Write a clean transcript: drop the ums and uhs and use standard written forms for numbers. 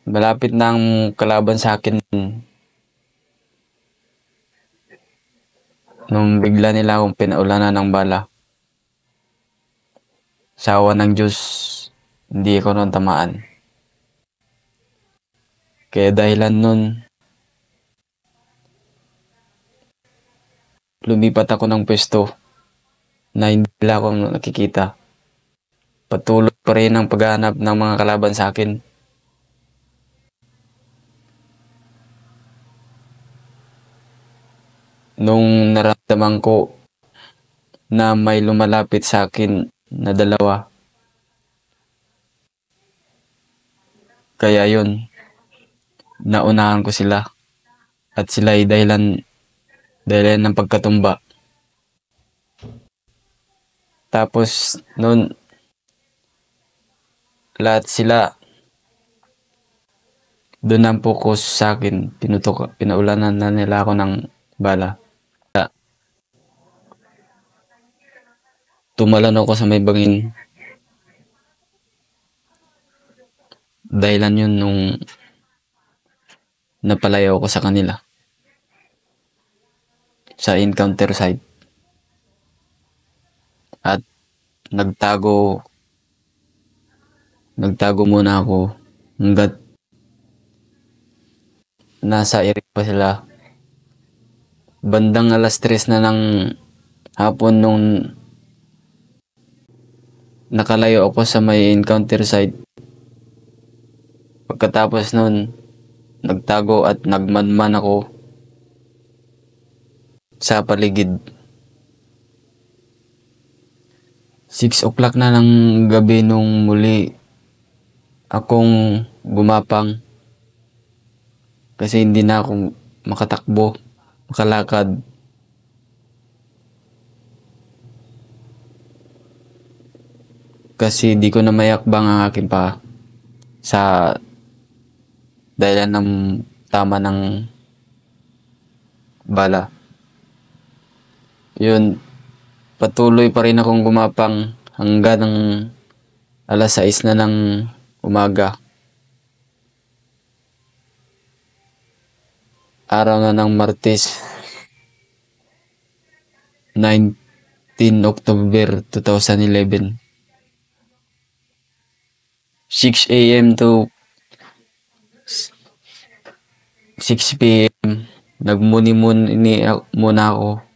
Malapit na ang kalaban sa akin nung bigla nila akong pinaulanan ng bala. Sa awa ng Diyos, hindi ako nun tamaan. Kaya dahilan nun, lumipat ako ng pwesto na hindi nila ako nakikita. Patuloy pa rin ang paghahanap ng mga kalaban sa akin. Nung naramdaman ko na may lumalapit sa akin na dalawa, kaya yun, naunahan ko sila at sila ay dahilan ng pagkatumba. Tapos noon, lahat sila doon ang focus sa akin, pinaulanan na nila ako ng bala. Tumalon ako sa may bangin. Dahilan yun nung napalayo ako sa kanila sa encounter site. At nagtago muna ako hanggat nasa area pa sila. Bandang 3:00 na ng hapon nung nakalayo ako sa may encounter site. Pagkatapos nun, nagtago at nagmanman ako sa paligid. 6 o'clock na ng gabi nung muli akong gumapang kasi hindi na ako makatakbo, makalakad. Kasi di ko na mayakbang ang aking paa sa dahilan ng tama ng bala. Yun, patuloy pa rin akong gumapang hanggang ng 6:00 na ng umaga. Araw na ng Martes, 19 October 2011. 6 a.m. to 6 p.m. Nagmuni-muni muna ako